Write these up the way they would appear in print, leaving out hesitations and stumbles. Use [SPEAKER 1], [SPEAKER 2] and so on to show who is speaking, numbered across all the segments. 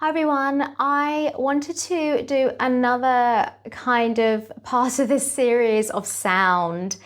[SPEAKER 1] Hi everyone, I wanted to do another kind of part of this series of sound,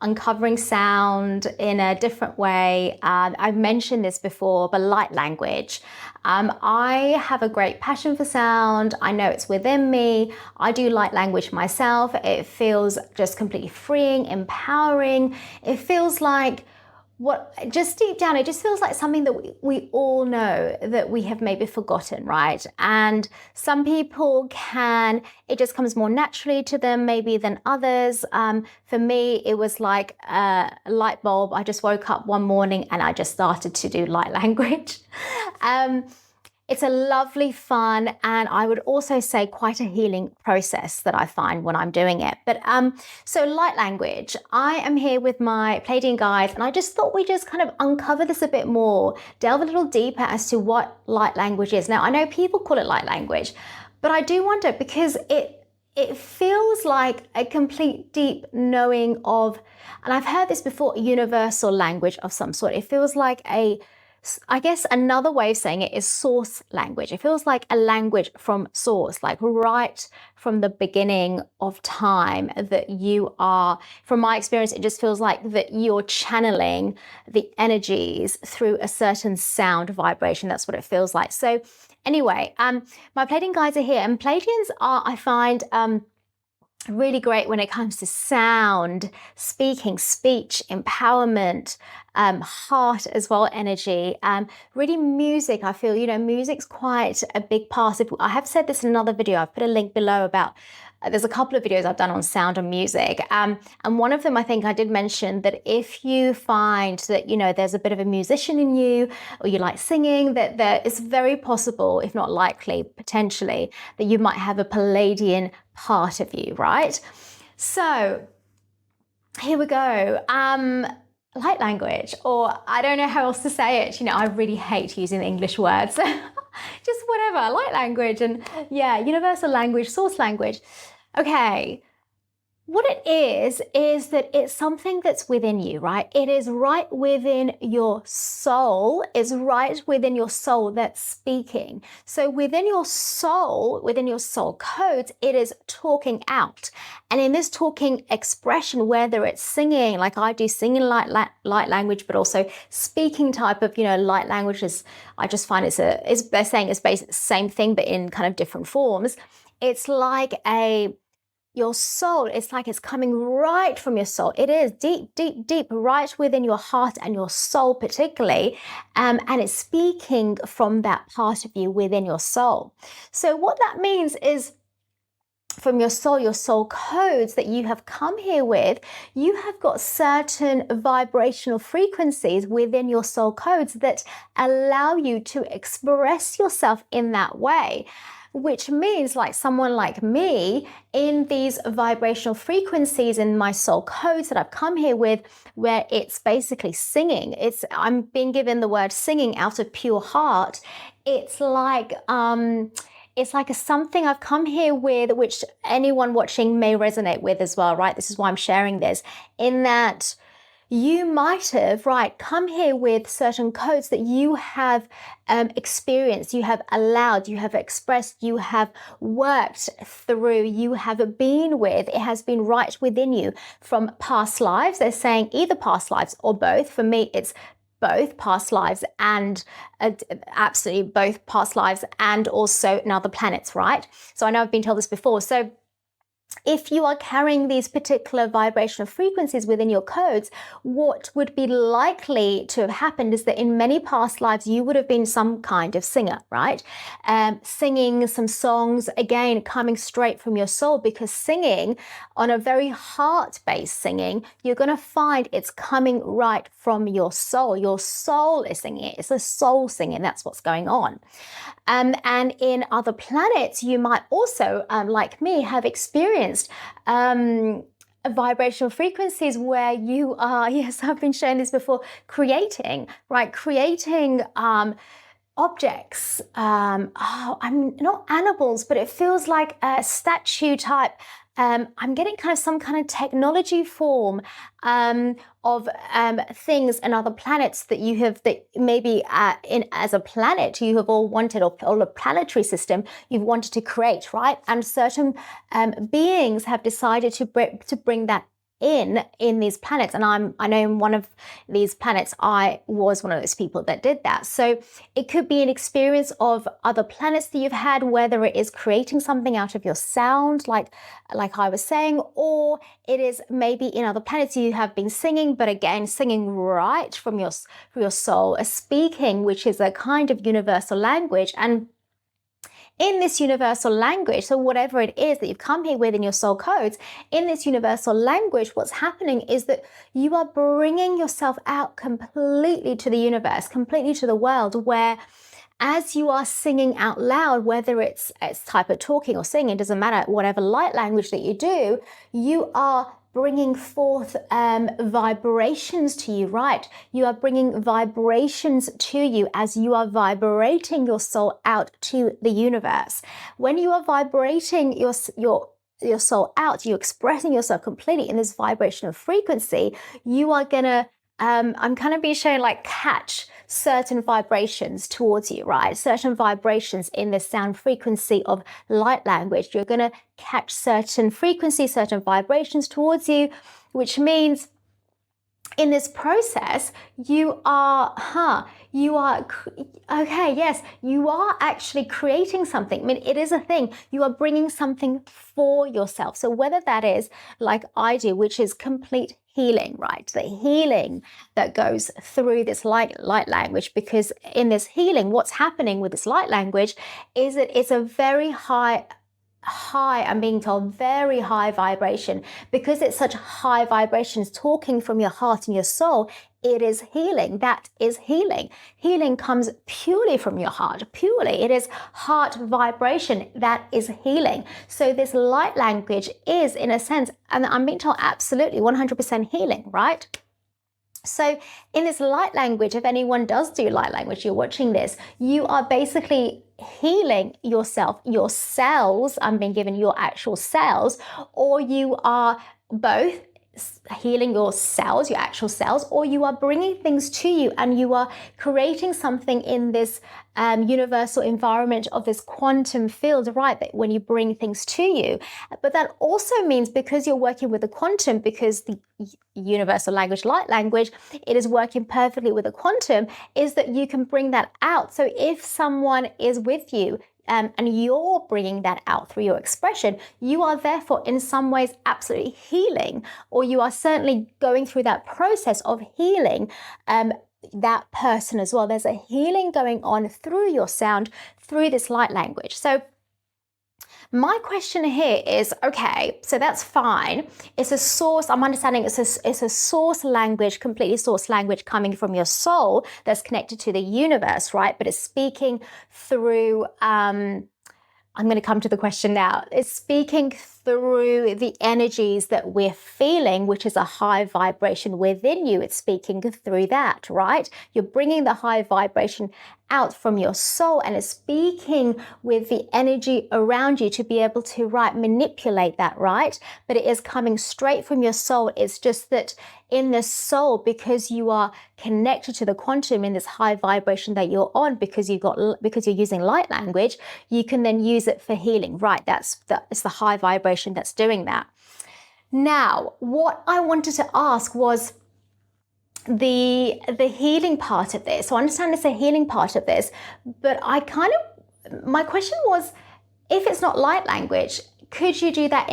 [SPEAKER 1] uncovering sound in a different way. I've mentioned this before, but light language. I have a great passion for sound. I know it's within me. I do light language myself. It feels just completely freeing, empowering. It feels like just deep down, it just feels like something that we all know that we have maybe forgotten, right? And some people it just comes more naturally to them maybe than others. For me, it was like a light bulb. I just woke up one morning and I just started to do light language. It's a lovely fun, and I would also say quite a healing process that I find when I'm doing it. But so light language, I am here with my Pleiadian guides, and I just thought we'd just kind of uncover this a bit more, delve a little deeper as to what light language is. Now, I know people call it light language, but I do wonder because it feels like a complete deep knowing of, and I've heard this before, a universal language of some sort. It feels like I guess another way of saying it is source language. It feels like a language from source, like right from the beginning of time that you are, from my experience, it just feels like that you're channeling the energies through a certain sound vibration. That's what it feels like. So anyway, my Pleiadian guides are here, and Pleiadians are, I find, really great when it comes to sound, speaking, speech, empowerment, heart as well, energy, really music. I feel, music's quite a big part of, I have said this in another video, I've put a link below about, there's a couple of videos I've done on sound and music. And one of them, I think I did mention that if you find that, there's a bit of a musician in you, or you like singing, that there is very possible, if not likely, potentially, that you might have a Pleiadian part of you, right? So here we go. Light language, or I don't know how else to say it. I really hate using the English words. Just whatever, light language, and yeah, universal language, source language. Okay. What it is that it's something that's within you, right? It is right within your soul. It's right within your soul that's speaking. So within your soul codes, it is talking out. And in this talking expression, whether it's singing, like I do singing light language, but also speaking type of, light languages, I just find they're saying it's basically the same thing, but in kind of different forms. It's like your soul, it's like it's coming right from your soul. It is deep, deep, deep, right within your heart and your soul particularly. And it's speaking from that part of you within your soul. So what that means is, from your soul codes that you have come here with, you have got certain vibrational frequencies within your soul codes that allow you to express yourself in that way. Which means, like someone like me, in these vibrational frequencies in my soul codes that I've come here with, where it's basically singing, I'm being given the word singing out of pure heart. It's like something I've come here with, which anyone watching may resonate with as well, right? This is why I'm sharing this, in that you might have, come here with certain codes that you have experienced, you have allowed, you have expressed, you have worked through, you have been with. It has been right within you from past lives. They're saying either past lives or both. For me, it's both past lives and absolutely both past lives and also in other planets, right? So I know I've been told this before. So if you are carrying these particular vibrational frequencies within your codes, what would be likely to have happened is that in many past lives, you would have been some kind of singer, right? Singing some songs, again, coming straight from your soul, because singing on a very heart-based singing, you're going to find it's coming right from your soul. Your soul is singing it. It's a soul singing. That's what's going on. And in other planets, you might also, like me, have experienced vibrational frequencies where you are, yes, I've been showing this before, creating objects. I'm not animals, but it feels like a statue type I'm getting kind of some kind of technology form of things and other planets that you have, that maybe in as a planet you have all wanted, or a planetary system you've wanted to create, right? And certain beings have decided to bring that in these planets. And I know in one of these planets I was one of those people that did that. So it could be an experience of other planets that you've had, whether it is creating something out of your sound, like I was saying, or it is maybe in other planets you have been singing, but again, singing right from your soul, a speaking, which is a kind of universal language. And in this universal language, so whatever it is that you've come here with in your soul codes, in this universal language, what's happening is that you are bringing yourself out completely to the universe, completely to the world, where as you are singing out loud, whether it's type of talking or singing, it doesn't matter, whatever light language that you do, you are bringing forth vibrations to you, right? You are bringing vibrations to you as you are vibrating your soul out to the universe. When you are vibrating your soul out, you're expressing yourself completely in this vibrational frequency, you are gonna I'm kind of being shown like catch certain vibrations towards you, right? Certain vibrations in the sound frequency of light language. You're going to catch certain frequencies, certain vibrations towards you, which means in this process, you are actually creating something. I mean, it is a thing. You are bringing something for yourself. So whether that is like I do, which is complete healing, right? The healing that goes through this light language, because in this healing, what's happening with this light language is that it's a very high, I'm being told, very high vibration. Because it's such high vibrations talking from your heart and your soul, it is healing. That is healing. Healing comes purely from your heart, purely. It is heart vibration. That is healing. So this light language is, in a sense, and I'm being told, absolutely 100% healing, right? So in this light language, if anyone does do light language, you're watching this, you are basically healing yourself, your cells. I'm being given your actual cells, or you are both healing your cells, your actual cells, or you are bringing things to you and you are creating something in this universal environment of this quantum field, right? That when you bring things to you. But that also means, because you're working with the quantum, because the universal language, light language, it is working perfectly with the quantum, is that you can bring that out. So if someone is with you, and you're bringing that out through your expression, you are therefore in some ways absolutely healing, or you are certainly going through that process of healing that person as well. There's a healing going on through your sound, through this light language. So my question here is, okay, so that's fine. It's a source, I'm understanding it's a source language, completely source language coming from your soul that's connected to the universe, right? But it's speaking through, I'm going to come to the question now. It's speaking through the energies that we're feeling, which is a high vibration within you. It's speaking through that, right? You're bringing the high vibration out from your soul, and it's speaking with the energy around you to be able to, right, manipulate that, right? But it is coming straight from your soul. It's just that in the soul, because you are connected to the quantum in this high vibration that you're on, because you're using light language, you can then use it for healing, right? It's the high vibration that's doing that. Now, what I wanted to ask was the healing part of this. So I understand it's a healing part of this, but my question was, if it's not light language, could you do that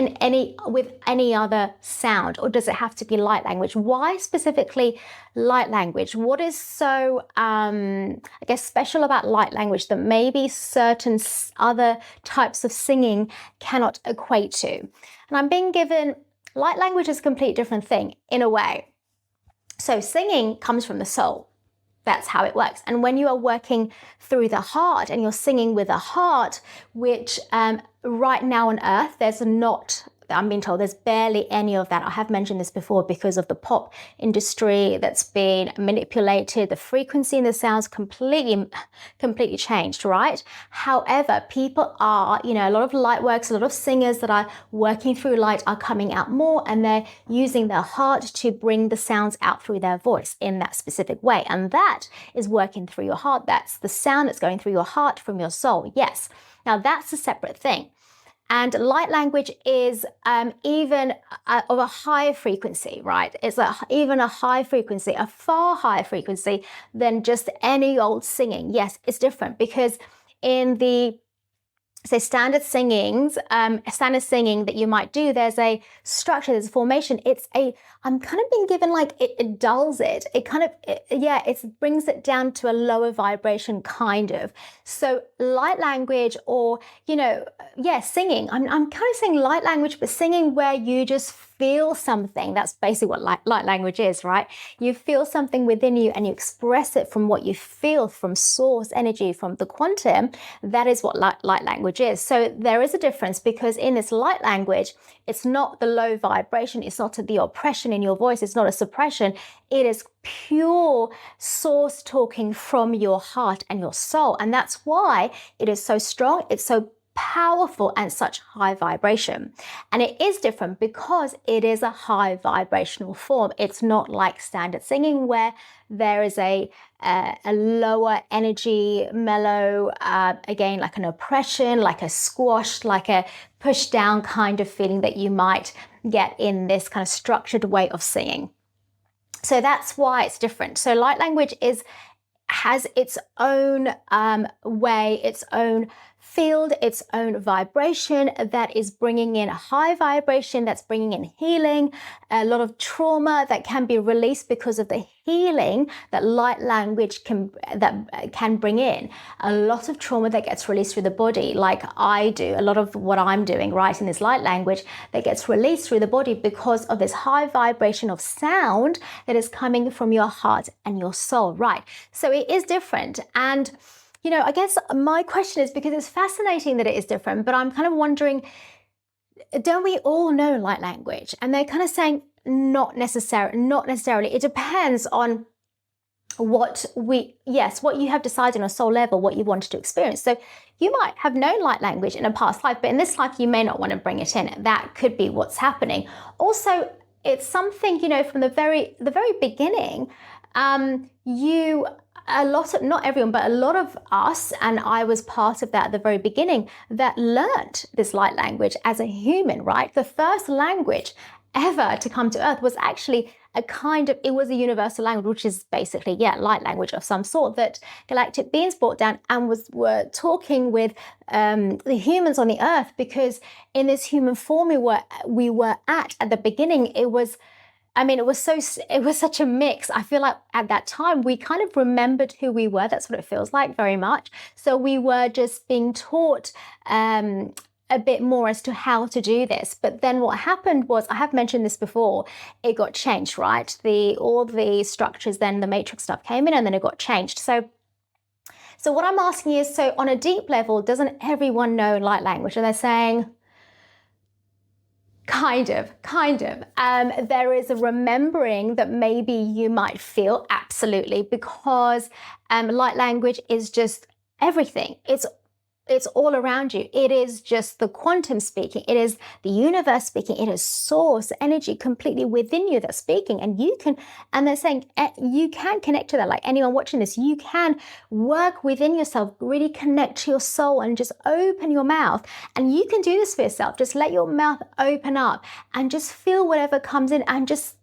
[SPEAKER 1] with any other sound, or does it have to be light language? Why specifically light language? What is so, I guess, special about light language that maybe certain other types of singing cannot equate to? And I'm being given, light language is a complete different thing in a way. So singing comes from the soul. That's how it works. And when you are working through the heart and you're singing with a heart, which right now on earth, there's I'm being told there's barely any of that. I have mentioned this before because of the pop industry that's been manipulated. The frequency in the sounds completely changed, right? However, people are, a lot of light works, a lot of singers that are working through light are coming out more, and they're using their heart to bring the sounds out through their voice in that specific way. And that is working through your heart. That's the sound that's going through your heart from your soul. Yes. Now that's a separate thing. And light language is even of a higher frequency, right? It's even a high frequency, a far higher frequency than just any old singing. Yes, it's different because in the standard singing that you might do, there's a structure, there's a formation. I'm kind of being given like it dulls it. It brings it down to a lower vibration kind of. So light language or, singing. I'm kind of saying light language, but singing where you just feel something. That's basically what light language is, right? You feel something within you and you express it from what you feel, from source energy, from the quantum. That is what light language is. So there is a difference because in this light language, it's not the low vibration. It's not the oppression in your voice. It's not a suppression. It is pure source talking from your heart and your soul. And that's why it is so strong. It's so powerful and such high vibration. And it is different because it is a high vibrational form. It's not like standard singing where there is a lower energy, mellow, again, like an oppression, like a squashed, like a pushed down kind of feeling that you might get in this kind of structured way of singing. So that's why it's different. So light language has its own way, its own field, its own vibration that is bringing in a high vibration, that's bringing in healing, a lot of trauma that can be released because of the healing that light language can bring in. A lot of trauma that gets released through the body, like I do, a lot of what I'm doing, right, in this light language that gets released through the body because of this high vibration of sound that is coming from your heart and your soul, right? So it is different. And I guess my question is, because it's fascinating that it is different, but I'm kind of wondering, don't we all know light language? And they're kind of saying not necessarily. It depends on what you have decided on a soul level, what you wanted to experience. So you might have known light language in a past life, but in this life, you may not want to bring it in. That could be what's happening. Also, it's something, from the very beginning, not everyone, but a lot of us, and I was part of that at the very beginning, that learnt this light language as a human, right? The first language ever to come to Earth was actually it was a universal language, which is basically, light language of some sort that galactic beings brought down and were talking with the humans on the Earth, because in this human form we were at the beginning, it was such a mix. I feel like at that time we kind of remembered who we were. That's what it feels like very much. So we were just being taught a bit more as to how to do this. But then what happened was, I have mentioned this before, it got changed, right? All the structures, then the matrix stuff came in and then it got changed. So what I'm asking is, so on a deep level, doesn't everyone know light language? And they're saying, Kind of. There is a remembering that maybe you might feel, absolutely, because light language is just everything. It's all around you. It is just the quantum speaking. It is the universe speaking. It is source energy completely within you that's speaking. And they're saying you can connect to that. Like anyone watching this, you can work within yourself, really connect to your soul and just open your mouth. And you can do this for yourself. Just let your mouth open up and just feel whatever comes in and just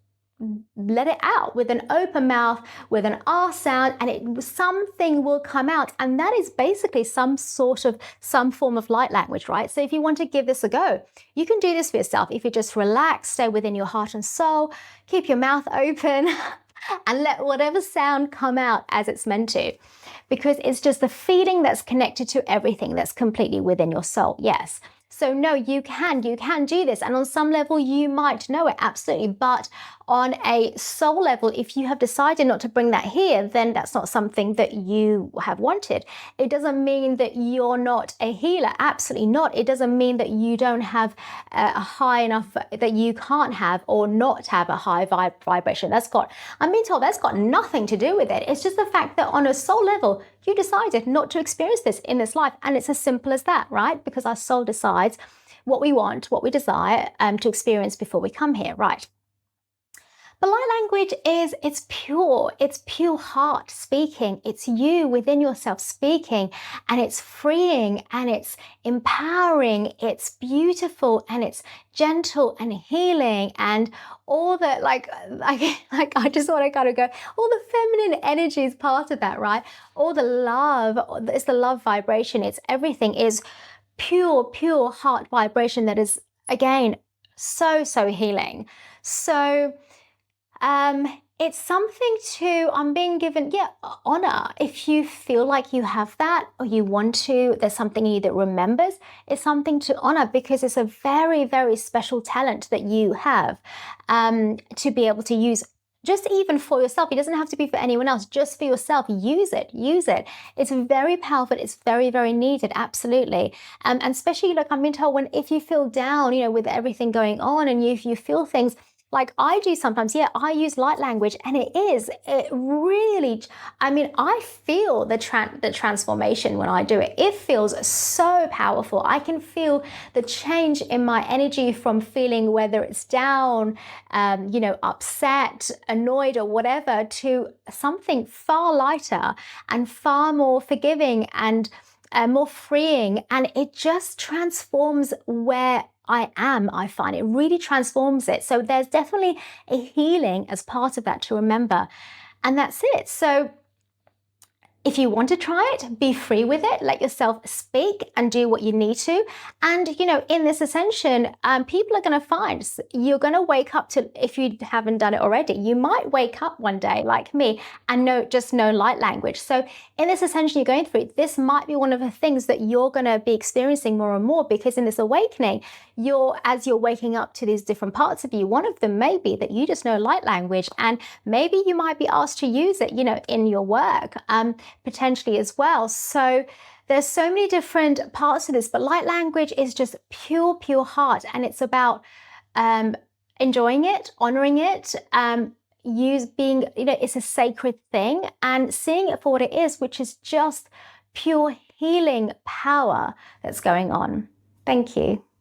[SPEAKER 1] let it out with an open mouth, with an R sound, and something will come out. And that is basically some form of light language, right? So if you want to give this a go, you can do this for yourself. If you just relax, stay within your heart and soul, keep your mouth open and let whatever sound come out as it's meant to, because it's just the feeling that's connected to everything that's completely within your soul. Yes. So no, you can do this. And on some level, you might know it, absolutely. But on a soul level, if you have decided not to bring that here, then that's not something that you have wanted. It doesn't mean that you're not a healer. Absolutely not. It doesn't mean that you don't have a high enough, that you can't have or not have a high vibration. I'm being told that's got nothing to do with it. It's just the fact that on a soul level, you decided not to experience this in this life. And it's as simple as that, right? Because our soul decides what we want, what we desire to experience before we come here, right? But light language it's pure heart speaking. It's you within yourself speaking, and it's freeing and it's empowering. It's beautiful and it's gentle and healing, and all the like I just want to kind of go, all the feminine energy is part of that, right? All the love, it's the love vibration. It's everything is pure heart vibration that is, again, so healing. So it's something to, I'm being given, honor. If you feel like you have that or you want to, there's something in you that remembers, it's something to honor, because it's a very special talent that you have to be able to use. Just even for yourself, it doesn't have to be for anyone else, just for yourself. Use it. It's very powerful. It's very needed, absolutely. And especially, like I'm being told, if you feel down, with everything going on, and if you feel things, like I do sometimes, I use light language, and it really, I feel the transformation when I do it. It feels so powerful. I can feel the change in my energy from feeling, whether it's down, upset, annoyed, or whatever, to something far lighter and far more forgiving and more freeing. And it just transforms where I am. I find it really transforms it. So there's definitely a healing as part of that to remember. And that's it. So if you want to try it, be free with it. Let yourself speak and do what you need to. And, in this ascension, people are going to find, you're going to wake up to, if you haven't done it already, you might wake up one day like me and know light language. So in this ascension you're going through, this might be one of the things that you're going to be experiencing more and more, because in this awakening, as you're waking up to these different parts of you, one of them may be that you just know light language, and maybe you might be asked to use it, in your work, potentially as well. So there's so many different parts of this, but light language is just pure heart, and it's about enjoying it, honoring it, it's a sacred thing, and seeing it for what it is, which is just pure healing power that's going on. Thank you.